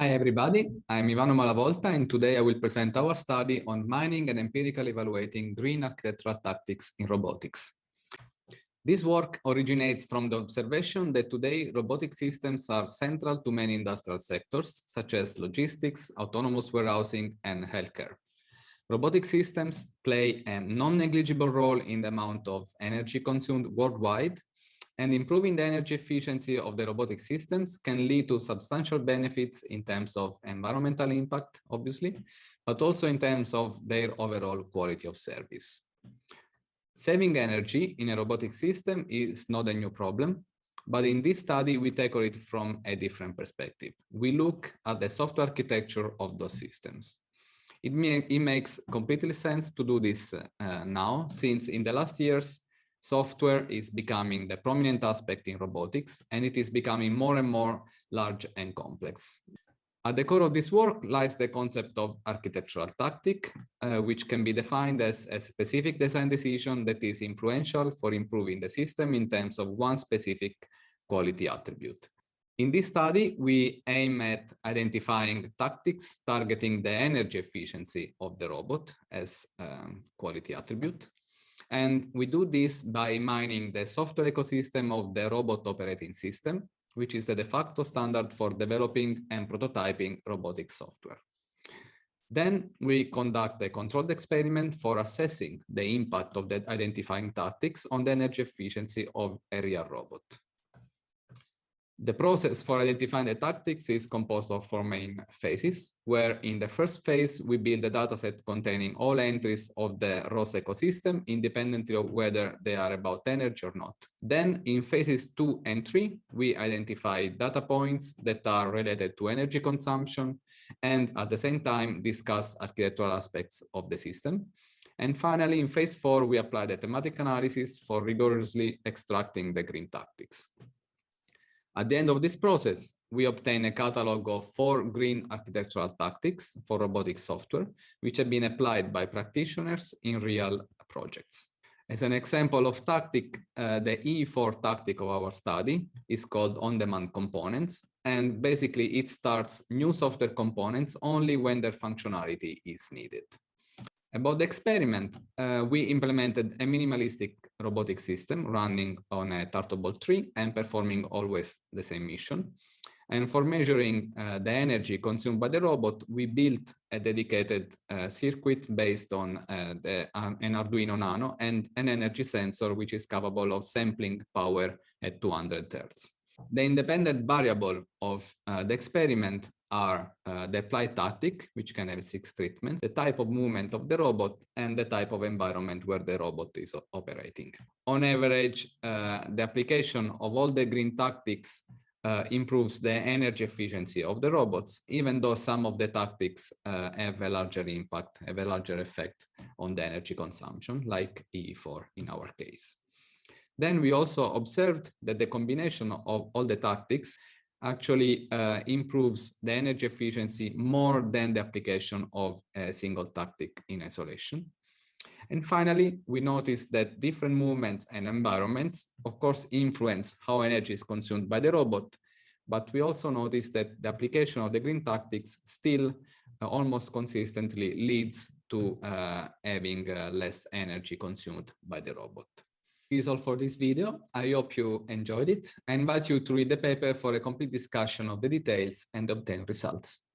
Hi everybody, I'm Ivano Malavolta and today I will present our study on mining and empirically evaluating green architectural tactics in robotics. This work originates from the observation that today robotic systems are central to many industrial sectors, such as logistics, autonomous warehousing, and healthcare. Robotic systems play a non-negligible role in the amount of energy consumed worldwide, and improving the energy efficiency of the robotic systems can lead to substantial benefits in terms of environmental impact, obviously, but also in terms of their overall quality of service. Saving energy in a robotic system is not a new problem, but in this study, we tackle it from a different perspective. We look at the software architecture of those systems. It makes completely sense to do this now, since in the last years, software is becoming the prominent aspect in robotics, and it is becoming more and more large and complex. At the core of this work lies the concept of architectural tactic, which can be defined as a specific design decision that is influential for improving the system in terms of one specific quality attribute. In this study, we aim at identifying tactics targeting the energy efficiency of the robot as quality attribute. And we do this by mining the software ecosystem of the robot operating system, which is the de facto standard for developing and prototyping robotic software. Then we conduct a controlled experiment for assessing the impact of the identifying tactics on the energy efficiency of a real robot. The process for identifying the tactics is composed of four main phases, where in the first phase, we build a dataset containing all entries of the ROS ecosystem, independently of whether they are about energy or not. Then in phases 2 and 3, we identify data points that are related to energy consumption, and at the same time, discuss architectural aspects of the system. And finally, in phase 4, we apply the thematic analysis for rigorously extracting the green tactics. At the end of this process, we obtain a catalog of 4 green architectural tactics for robotic software, which have been applied by practitioners in real projects. As an example of tactic, the E4 tactic of our study is called on-demand components, and basically it starts new software components only when their functionality is needed. About the experiment, we implemented a minimalistic robotic system running on a Turtleball tree and performing always the same mission. And for measuring the energy consumed by the robot, we built a dedicated circuit based on an Arduino Nano and an energy sensor, which is capable of sampling power at 200 Hz. The independent variable of the experiment are the applied tactic, which can have 6 treatments, the type of movement of the robot, and the type of environment where the robot is operating. On average, the application of all the green tactics improves the energy efficiency of the robots, even though some of the tactics have a larger impact, have a larger effect on the energy consumption, like E4 in our case. Then we also observed that the combination of all the tactics actually improves the energy efficiency more than the application of a single tactic in isolation. And finally, we noticed that different movements and environments, of course, influence how energy is consumed by the robot, but we also noticed that the application of the green tactics still almost consistently leads to having less energy consumed by the robot. This is all for this video. I hope you enjoyed it. I invite you to read the paper for a complete discussion of the details and obtain results.